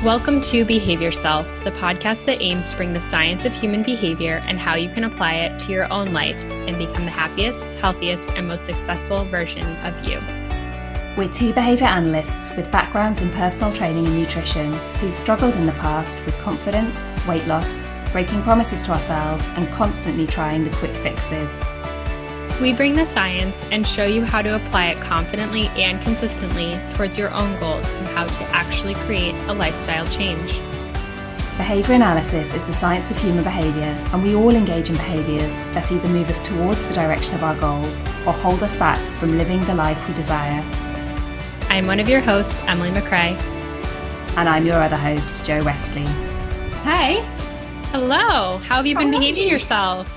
Welcome to Behave Yourself, the podcast that aims to bring the science of human behavior and how you can apply it to your own life and become the happiest, healthiest, and most successful version of you. We're two behaviour analysts with backgrounds in personal training and nutrition who've struggled in the past with confidence, weight loss, breaking promises to ourselves, and constantly trying the quick fixes. We bring the science and show you how to apply it confidently and consistently towards your own goals and how to actually create a lifestyle change. Behaviour analysis is the science of human behaviour, and we all engage in behaviours that either move us towards the direction of our goals or hold us back from living the life we desire. I'm one of your hosts, Emily McRae. And I'm your other host, Jo Wesley. Hey! Hello! How have you been behaving yourself?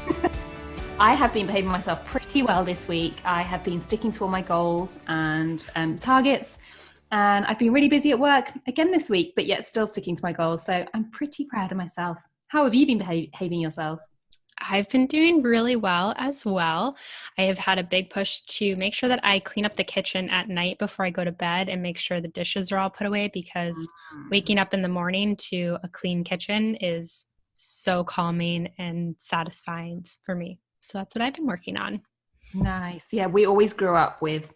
I have been behaving myself pretty well this week. I have been sticking to all my goals and targets, and I've been really busy at work again this week, but yet still sticking to my goals. So I'm pretty proud of myself. How have you been behaving yourself? I've been doing really well as well. I have had a big push to make sure that I clean up the kitchen at night before I go to bed and make sure the dishes are all put away, because waking up in the morning to a clean kitchen is so calming and satisfying for me. So that's what I've been working on. Nice. Yeah, we always grew up with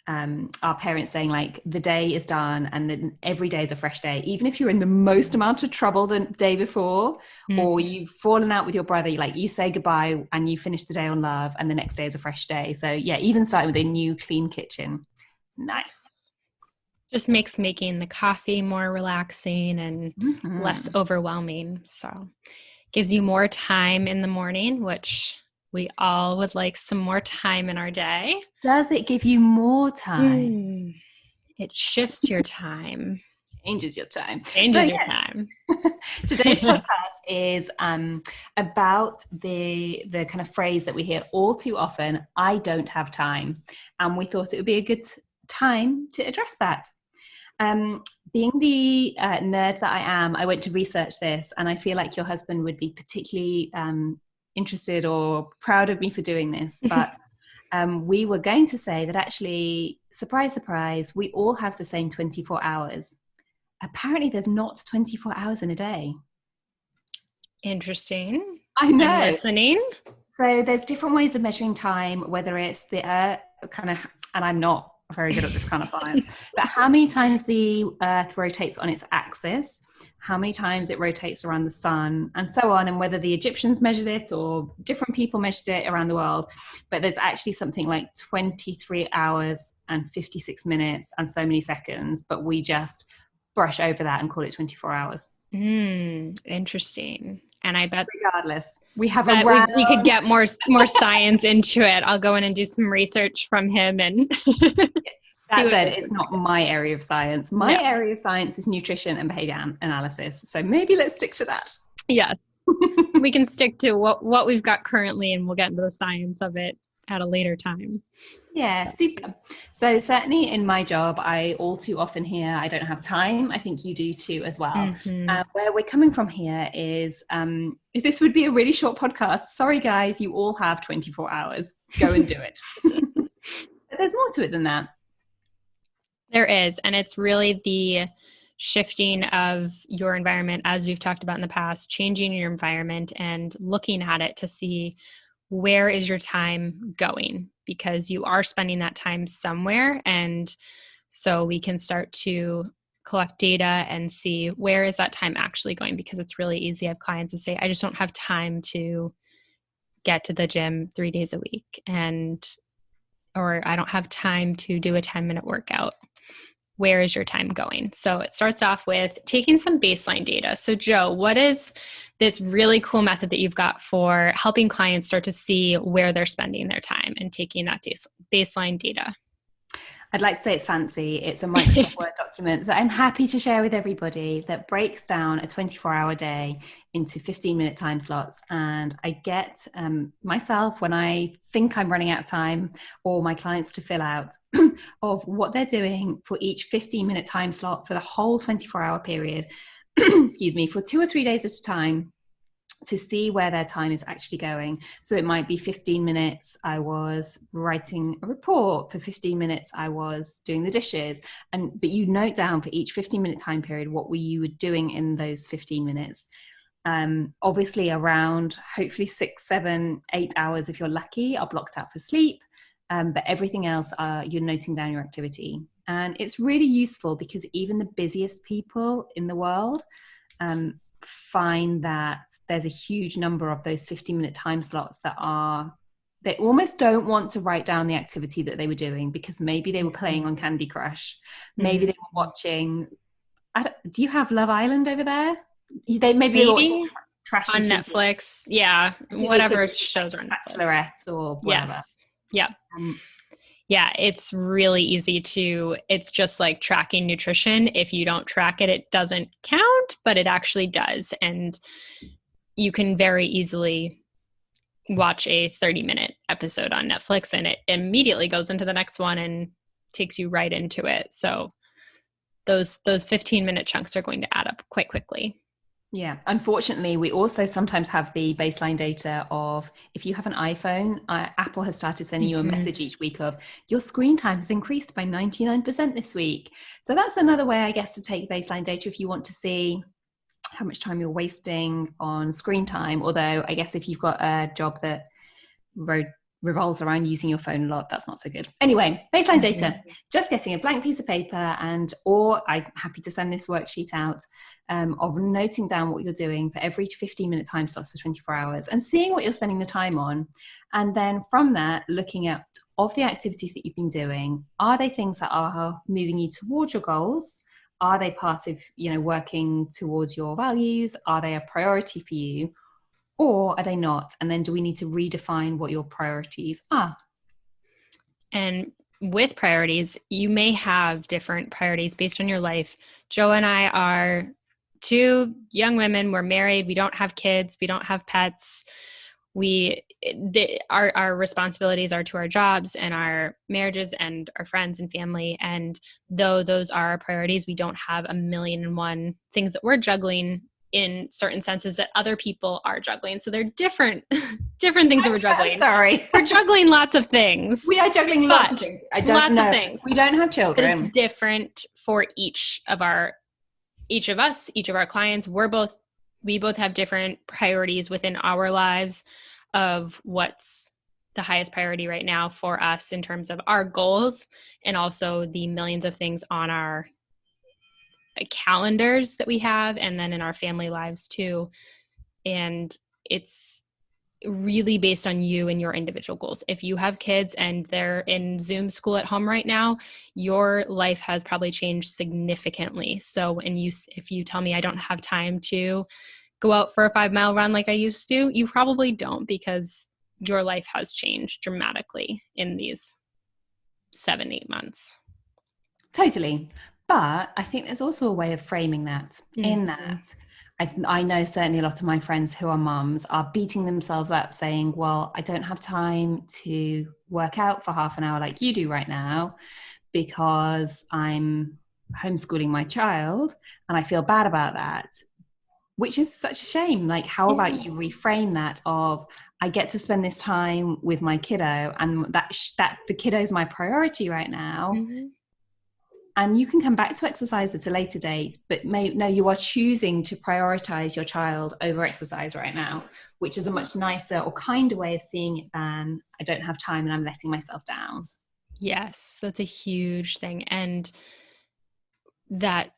our parents saying, like, the day is done and then every day is a fresh day. Even if you're in the most amount of trouble the day before, or you've fallen out with your brother, like, you say goodbye and you finish the day on love and the next day is a fresh day. So yeah, even starting with a new clean kitchen. Nice. Just makes making the coffee more relaxing and less overwhelming. So gives you more time in the morning, which we all would like some more time in our day. Does it give you more time? It shifts your time. Changes your time. Changes your time. Today's podcast is about the kind of phrase that we hear all too often, I don't have time. And we thought it would be a good time to address that. Being the nerd that I am, I went to research this, and I feel like your husband would be particularly interested or proud of me for doing this, but we were going to say that actually, surprise, surprise, we all have the same 24 hours. Apparently there's not 24 hours in a day. Interesting. I know. I'm listening. So there's different ways of measuring time, whether it's the earth kind of, and I'm not very good at this kind of science, but how many times the earth rotates on its axis, how many times it rotates around the sun, and so on, and whether the Egyptians measured it or different people measured it around the world. But there's actually something like 23 hours and 56 minutes and so many seconds, but we just brush over that and call it 24 hours. Interesting. And I bet regardless, we have we could get more science into it. I'll go in and do some research from him. And that said, it's not my area of science. My area of science is nutrition and behavior analysis. So maybe let's stick to that. Yes, we can stick to what we've got currently, and we'll get into the science of it at a later time. Yeah, super. So certainly in my job, I all too often hear, I don't have time. I think you do too as well. Where we're coming from here is, if this would be a really short podcast, sorry guys, you all have 24 hours. Go and do it. But there's more to it than that. There is. And it's really the shifting of your environment, as we've talked about in the past, changing your environment and looking at it to see where is your time going, because you are spending that time somewhere. And so we can start to collect data and see where is that time actually going, because it's really easy. I have clients that say, I just don't have time to get to the gym 3 days a week, or I don't have time to do a 10-minute workout. Where is your time going? So it starts off with taking some baseline data. So Jo, what is this really cool method that you've got for helping clients start to see where they're spending their time and taking that baseline data? I'd like to say it's fancy. It's a Microsoft Word document that I'm happy to share with everybody that breaks down a 24-hour day into 15-minute time slots. And I get myself, when I think I'm running out of time, or my clients to fill out of what they're doing for each 15-minute time slot for the whole 24-hour period, excuse me, for 2 or 3 days at a time. to see where their time is actually going. So it might be 15 minutes I was writing a report, for 15 minutes I was doing the dishes, but you note down for each 15-minute time period what you were doing in those 15 minutes. Obviously around hopefully 6, 7, 8 hours if you're lucky are blocked out for sleep, but everything else you're noting down your activity. And it's really useful because even the busiest people in the world find that there's a huge number of those 15-minute time slots that they almost don't want to write down the activity that they were doing because maybe they were playing on Candy Crush, maybe they were watching, do you have Love Island over there? They maybe were watching trashy on TV. Netflix, yeah, whatever shows are on Netflix. Bachelorette or whatever. Yes, yeah. Yeah, it's really easy it's just like tracking nutrition. If you don't track it, it doesn't count, but it actually does. And you can very easily watch a 30-minute episode on Netflix and it immediately goes into the next one and takes you right into it. So those 15-minute chunks are going to add up quite quickly. Yeah. Unfortunately, we also sometimes have the baseline data of if you have an iPhone, Apple has started sending you a message each week of your screen time has increased by 99% this week. So that's another way, I guess, to take baseline data if you want to see how much time you're wasting on screen time. Although I guess if you've got a job that revolves around using your phone a lot, that's not so good. Anyway, baseline data, just getting a blank piece of paper or I'm happy to send this worksheet out of noting down what you're doing for every 15-minute time slots for 24 hours and seeing what you're spending the time on. And then from that, looking at of the activities that you've been doing, are they things that are moving you towards your goals? Are they part of, working towards your values? Are they a priority for you? Or are they not? And then do we need to redefine what your priorities are? And with priorities, you may have different priorities based on your life. Joe and I are 2 young women. We're married. We don't have kids. We don't have pets. Our responsibilities are to our jobs and our marriages and our friends and family. And though those are our priorities, we don't have a million and one things that we're juggling in certain senses that other people are juggling. So they're different things that we're juggling. Sorry. We're juggling lots of things. We are juggling lots of things. I don't know. Of things. We don't have children. But it's different for each of our clients. We both have different priorities within our lives of what's the highest priority right now for us in terms of our goals and also the millions of things on our calendars that we have and then in our family lives too. And it's really based on you and your individual goals. If you have kids and they're in Zoom school at home right now, your life has probably changed significantly. So if you tell me I don't have time to go out for a 5-mile run like I used to, you probably don't because your life has changed dramatically in these 7-8 months. Totally. But I think there's also a way of framing that in that. I know certainly a lot of my friends who are mums are beating themselves up saying, well, I don't have time to work out for half an hour like you do right now because I'm homeschooling my child and I feel bad about that, which is such a shame. Like, how about you reframe that of, I get to spend this time with my kiddo and that the kiddo is my priority right now. Mm-hmm. And you can come back to exercise at a later date, but you are choosing to prioritize your child over exercise right now, which is a much nicer or kinder way of seeing it than I don't have time and I'm letting myself down. Yes, that's a huge thing. And that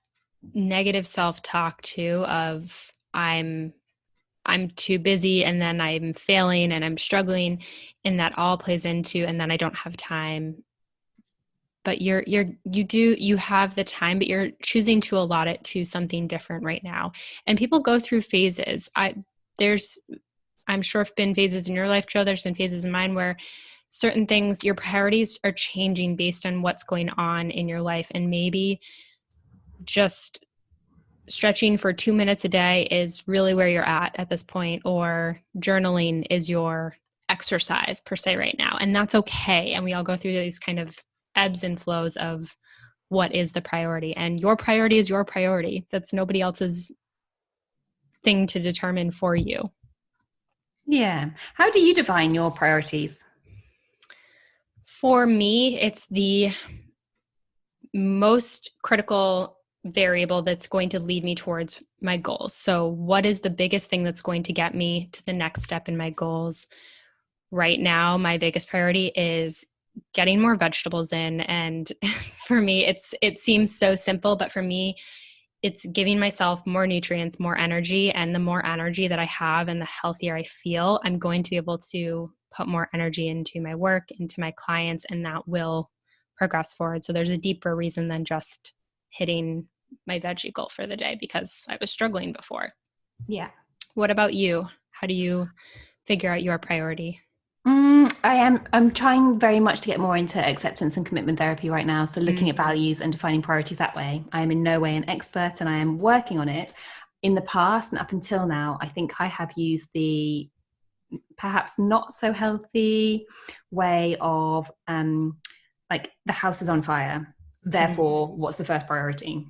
negative self-talk too of I'm too busy and then I'm failing and I'm struggling, and that all plays into, and then I don't have time. But you have the time, but you're choosing to allot it to something different right now. And people go through phases. I'm sure have been phases in your life, Joe. There's been phases in mine where certain things, your priorities are changing based on what's going on in your life. And maybe just stretching for 2 minutes a day is really where you're at this point, or journaling is your exercise per se right now. And that's okay. And we all go through these kind of ebbs and flows of what is the priority, and your priority is your priority. That's nobody else's thing to determine for you. Yeah. How do you define your priorities? For me, it's the most critical variable that's going to lead me towards my goals. So, what is the biggest thing that's going to get me to the next step in my goals? Right now, my biggest priority is getting more vegetables in. And for me, it seems so simple, but for me, it's giving myself more nutrients, more energy. And the more energy that I have and the healthier I feel, I'm going to be able to put more energy into my work, into my clients, and that will progress forward. So there's a deeper reason than just hitting my veggie goal for the day because I was struggling before. Yeah. What about you? How do you figure out your priority? I'm trying very much to get more into acceptance and commitment therapy right now. So looking at Mm. values and defining priorities that way. I am in no way an expert and I am working on it. In the past and up until now, I think I have used the perhaps not so healthy way of like the house is on fire. Therefore, what's the first priority?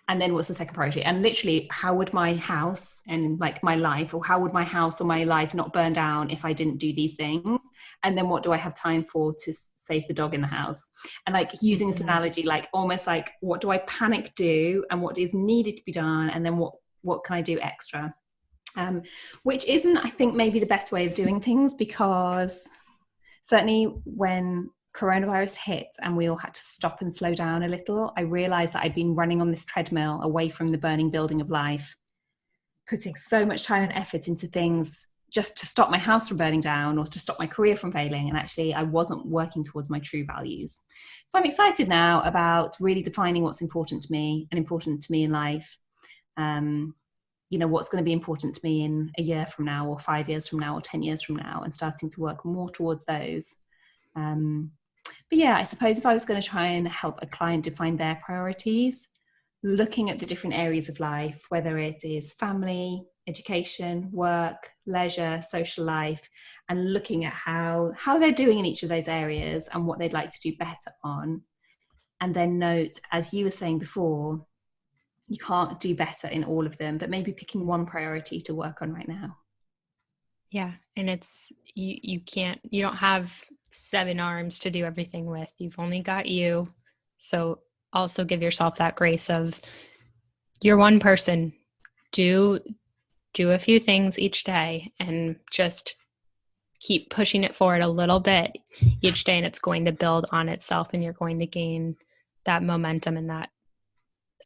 And then what's the second priority? And literally, how would my house and like my life, or how would my house or my life not burn down if I didn't do these things? And then what do I have time for to save the dog in the house? And like using this analogy, like almost like what do I panic do and what is needed to be done? And then what can I do extra? Which isn't, I think, maybe the best way of doing things, because certainly when coronavirus hit and we all had to stop and slow down a little, I realized that I'd been running on this treadmill away from the burning building of life, putting so much time and effort into things just to stop my house from burning down or to stop my career from failing. And actually, I wasn't working towards my true values. So I'm excited now about really defining what's important to me and important to me in life. What's going to be important to me in a year from now or 5 years from now or 10 years from now, and starting to work more towards those. But yeah, I suppose if I was going to try and help a client define their priorities, looking at the different areas of life, whether it is family, education, work, leisure, social life, and looking at how they're doing in each of those areas and what they'd like to do better on. And then note, as you were saying before, you can't do better in all of them, but maybe picking one priority to work on right now. Yeah. And it's, you don't have 7 arms to do everything with. You've only got you. So also give yourself that grace of you're one person. Do a few things each day and just keep pushing it forward a little bit each day, and it's going to build on itself, and you're going to gain that momentum and that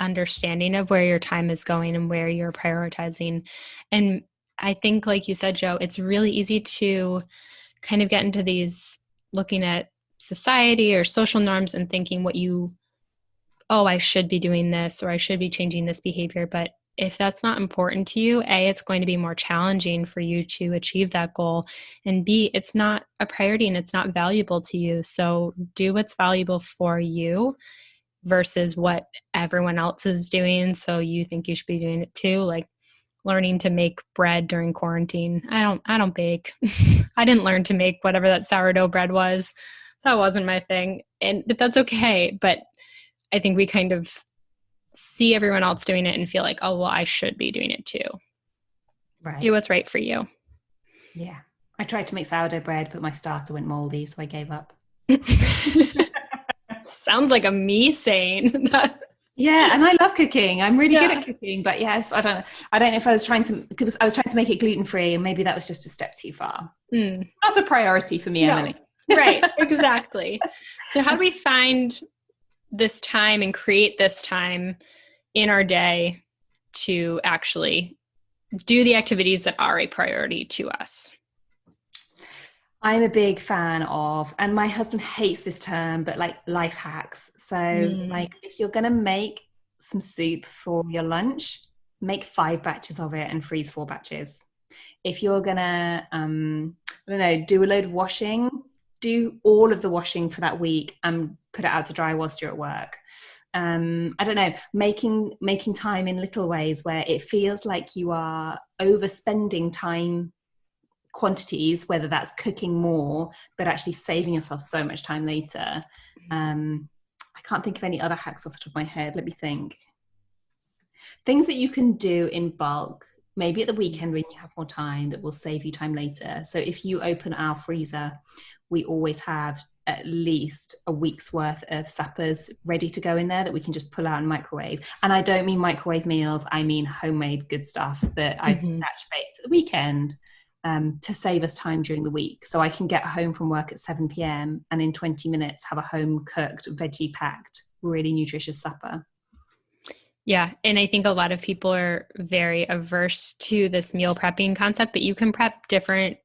understanding of where your time is going and where you're prioritizing. And I think, like you said, Joe, it's really easy to kind of get into these looking at society or social norms and thinking I should be doing this or I should be changing this behavior. But if that's not important to you, A, it's going to be more challenging for you to achieve that goal. And B, it's not a priority and it's not valuable to you. So do what's valuable for you versus what everyone else is doing. So you think you should be doing it too. Like learning to make bread during quarantine. I don't bake. I didn't learn to make whatever that sourdough bread was. That wasn't my thing. But that's okay. But I think we kind of see everyone else doing it and feel like, oh, well, I should be doing it too. Right. Do what's right for you. Yeah. I tried to make sourdough bread, but my starter went moldy, so I gave up. Sounds like a me saying that. Yeah, and I love cooking. I'm really good at cooking, but yes, I don't know if I was trying to, because I was trying to make it gluten-free, and maybe that was just a step too far. Not a priority for me, Emily. Right, exactly. So how do we find this time and create this time in our day to actually do the activities that are a priority to us? I'm a big fan of, and my husband hates this term, but like life hacks. So like if you're going to make some soup for your lunch, make 5 batches of it and freeze 4 batches. If you're going to, I don't know, do a load of washing, do all of the washing for that week and put it out to dry whilst you're at work. I don't know, making time in little ways where it feels like you are overspending time quantities, whether that's cooking more but actually saving yourself so much time later. I can't think of any other hacks off the top of my head. Let me think. Things that you can do in bulk maybe at the weekend when you have more time, that will save you time later. So if you open our freezer, we always have at least a week's worth of suppers ready to go in there that we can just pull out and microwave. And I don't mean microwave meals, I mean homemade good stuff that I batch baked at the weekend, to save us time during the week. So I can get home from work at 7 p.m. and in 20 minutes have a home cooked, veggie packed, really nutritious supper. Yeah. And I think a lot of people are very averse to this meal prepping concept, but you can prep different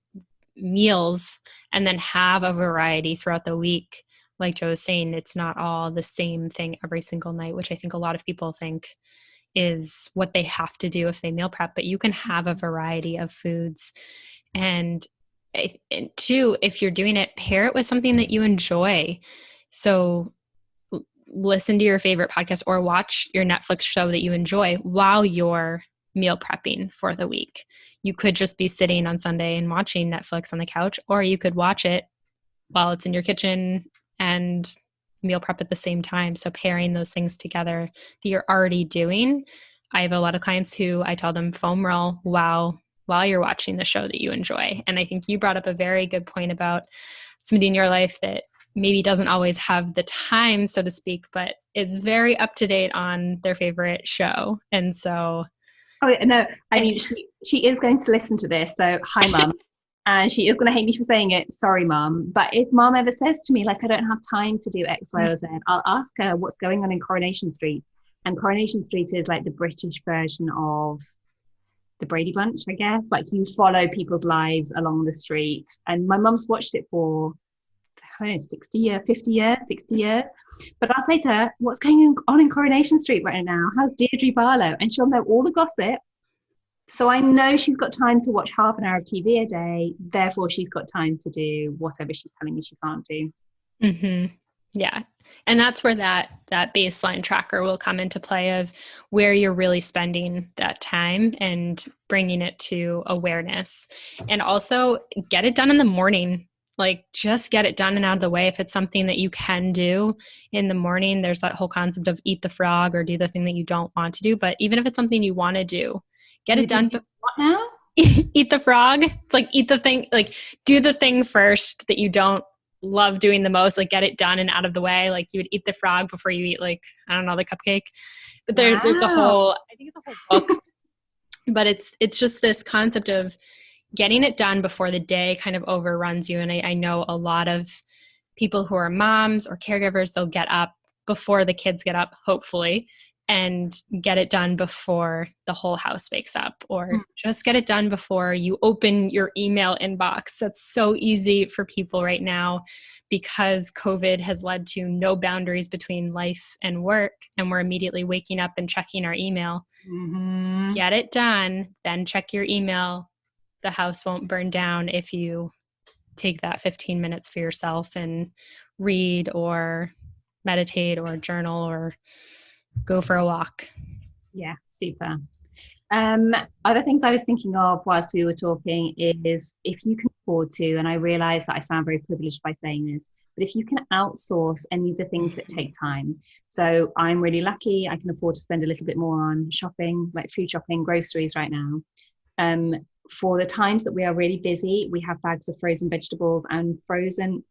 meals and then have a variety throughout the week. Like Joe was saying, it's not all the same thing every single night, which I think a lot of people think is what they have to do if they meal prep, but you can have a variety of foods. And two, if you're doing it, pair it with something that you enjoy. So listen to your favorite podcast or watch your Netflix show that you enjoy while you're meal prepping for the week. You could just be sitting on Sunday and watching Netflix on the couch, or you could watch it while it's in your kitchen and meal prep at the same time. So pairing those things together that you're already doing. I have a lot of clients who I tell them foam roll while you're watching the show that you enjoy. And I think you brought up a very good point about somebody in your life that maybe doesn't always have the time, so to speak, but is very up to date on their favorite show. And so, oh no, I mean, she is going to listen to this. So hi, Mum. And she is going to hate me for saying it. Sorry, Mum. But if Mum ever says to me, like, I don't have time to do X, Y, or Z, I'll ask her what's going on in Coronation Street. And Coronation Street is like the British version of the Brady Bunch, I guess. Like, you follow people's lives along the street. And my mum's watched it for, I don't know, 60 years, 50 years, 60 years. But I'll say to her, what's going on in Coronation Street right now? How's Deirdre Barlow? And she'll know all the gossip. So I know she's got time to watch half an hour of TV a day. Therefore, she's got time to do whatever she's telling me she can't do. Mm-hmm. Yeah. And that's where that baseline tracker will come into play of where you're really spending that time and bringing it to awareness. And also get it done in the morning. Like, just get it done and out of the way. If it's something that you can do in the morning, there's that whole concept of eat the frog or do the thing that you don't want to do. But even if it's something you want to do, get it done. What now? Eat the frog. It's like, eat the thing, like, do the thing first that you don't love doing the most, like, get it done and out of the way. Like, you would eat the frog before you eat, like, I don't know, the cupcake. But there's a whole, I think it's a whole book, but it's just this concept of getting it done before the day kind of overruns you. And I know a lot of people who are moms or caregivers, they'll get up before the kids get up, hopefully, and get it done before the whole house wakes up, or just get it done before you open your email inbox. That's so easy for people right now because COVID has led to no boundaries between life and work, and we're immediately waking up and checking our email. Mm-hmm. Get it done, then check your email. The house won't burn down if you take that 15 minutes for yourself and read or meditate or journal or go for a walk. Yeah, super. Other things I was thinking of whilst we were talking is, if you can afford to, and I realize that I sound very privileged by saying this, but if you can outsource any of the things that take time. So I'm really lucky, I can afford to spend a little bit more on shopping, like food shopping, groceries right now. For the times that we are really busy, we have bags of frozen vegetables and frozen,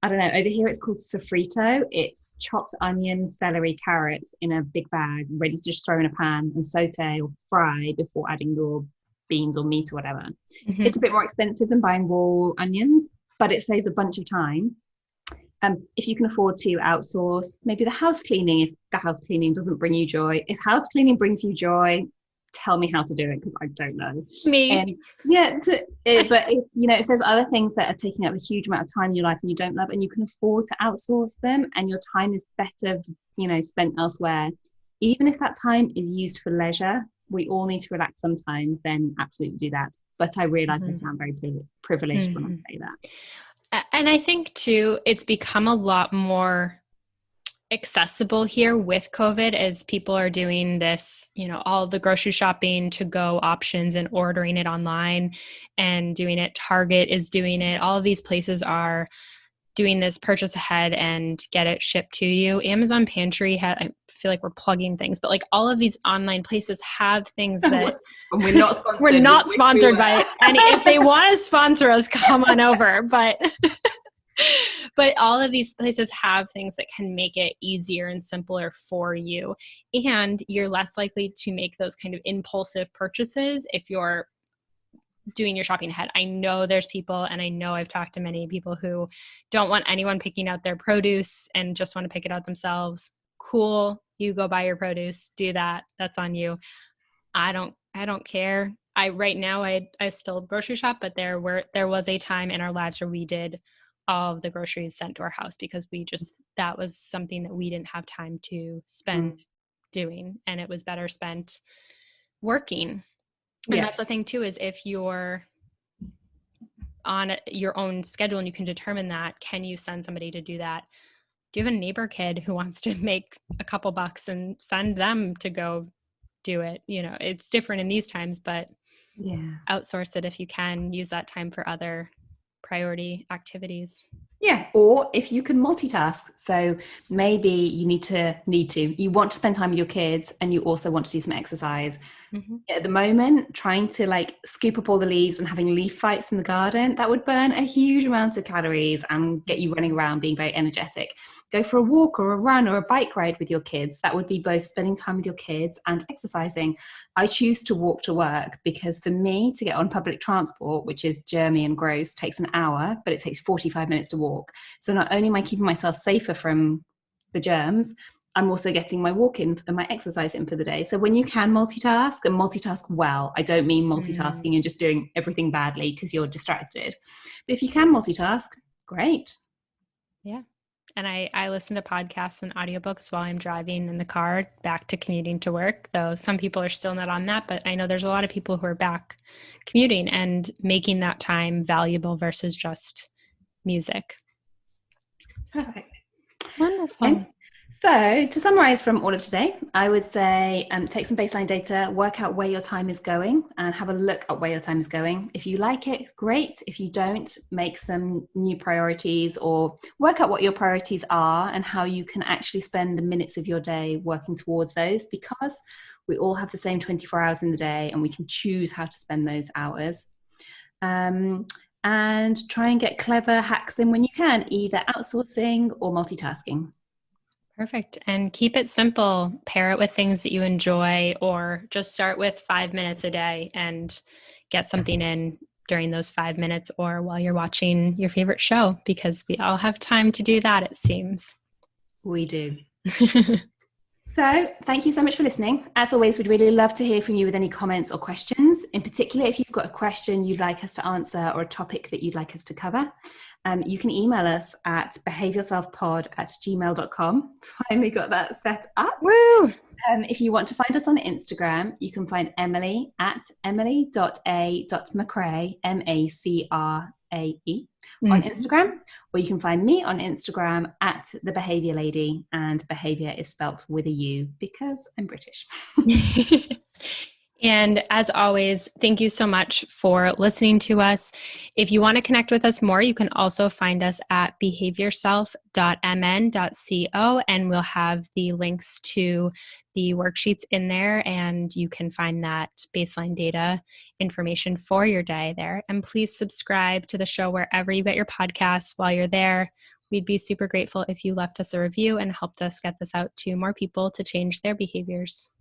I don't know, over here it's called sofrito. It's chopped onion, celery, carrots in a big bag, ready to just throw in a pan and saute or fry before adding your beans or meat or whatever. Mm-hmm. It's a bit more expensive than buying raw onions, but it saves a bunch of time. If you can afford to outsource, maybe the house cleaning, if the house cleaning doesn't bring you joy. If house cleaning brings you joy, tell me how to do it, because I don't know. Me. But if there's other things that are taking up a huge amount of time in your life and you don't love, and you can afford to outsource them, and your time is better, spent elsewhere, even if that time is used for leisure, we all need to relax sometimes, then absolutely do that. But I realize I sound very privileged when I say that. And I think too, it's become a lot more accessible here with COVID as people are doing this, all the grocery shopping to go options and ordering it online and doing it. Target is doing it. All of these places are doing this purchase ahead and get it shipped to you. Amazon Pantry feel like we're plugging things, but like all of these online places have things that and we're not sponsored. We're not sponsored by it. And if they want to sponsor us, come on over. But all of these places have things that can make it easier and simpler for you. And you're less likely to make those kind of impulsive purchases if you're doing your shopping ahead. I know there's people, and I know I've talked to many people who don't want anyone picking out their produce and just want to pick it out themselves. Cool. You go buy your produce, do that. That's on you. I don't care. Right now I still grocery shop, but there was a time in our lives where we did all of the groceries sent to our house because that was something that we didn't have time to spend doing, and it was better spent working. And that's the thing too, is if you're on your own schedule and you can determine that, can you send somebody to do that? Do you have a neighbor kid who wants to make a couple bucks and send them to go do it? It's different in these times, but outsource it if you can. Use that time for other priority activities. Yeah, or if you can multitask. So maybe you you want to spend time with your kids and you also want to do some exercise. Mm-hmm. At the moment, trying to like scoop up all the leaves and having leaf fights in the garden, that would burn a huge amount of calories and get you running around being very energetic. Go for a walk or a run or a bike ride with your kids. That would be both spending time with your kids and exercising. I choose to walk to work because for me to get on public transport, which is germy and gross, takes an hour, but it takes 45 minutes to walk. So not only am I keeping myself safer from the germs, I'm also getting my walk in and my exercise in for the day. So when you can multitask, and multitask well, I don't mean multitasking and just doing everything badly because you're distracted. But if you can multitask, great. Yeah. And I listen to podcasts and audiobooks while I'm driving in the car back to commuting to work, though some people are still not on that. But I know there's a lot of people who are back commuting and making that time valuable versus just music. Perfect. Wonderful. Okay. So to summarize from all of today, I would say take some baseline data, work out where your time is going and have a look at where your time is going. If you like it, great. If you don't, make some new priorities or work out what your priorities are and how you can actually spend the minutes of your day working towards those, because we all have the same 24 hours in the day and we can choose how to spend those hours. And try and get clever hacks in when you can, either outsourcing or multitasking. Perfect. And keep it simple. Pair it with things that you enjoy, or just start with 5 minutes a day and get something in during those 5 minutes or while you're watching your favorite show, because we all have time to do that, it seems. We do. So thank you so much for listening. As always, we'd really love to hear from you with any comments or questions. In particular, if you've got a question you'd like us to answer or a topic that you'd like us to cover, you can email us at behaveyourselfpod@gmail.com. Finally got that set up. Woo! If you want to find us on Instagram, you can find Emily at emily.a.mccrae, MACRAE, on Instagram, or you can find me on Instagram at The Behaviour Lady, and behaviour is spelt with a U because I'm British. And as always, thank you so much for listening to us. If you want to connect with us more, you can also find us at behaveyourself.mn.co, and we'll have the links to the worksheets in there, and you can find that baseline data information for your day there. And please subscribe to the show wherever you get your podcasts while you're there. We'd be super grateful if you left us a review and helped us get this out to more people to change their behaviors.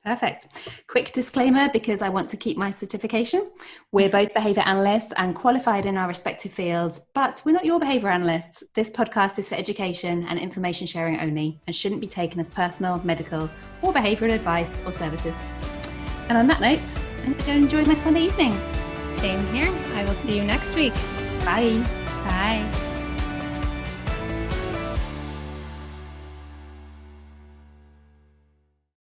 Perfect. Quick disclaimer, because I want to keep my certification. We're both behaviour analysts and qualified in our respective fields, but we're not your behaviour analysts. This podcast is for education and information sharing only and shouldn't be taken as personal, medical, or behavioural advice or services. And on that note, I'm going to go enjoy my Sunday evening. Same here. I will see you next week. Bye. Bye.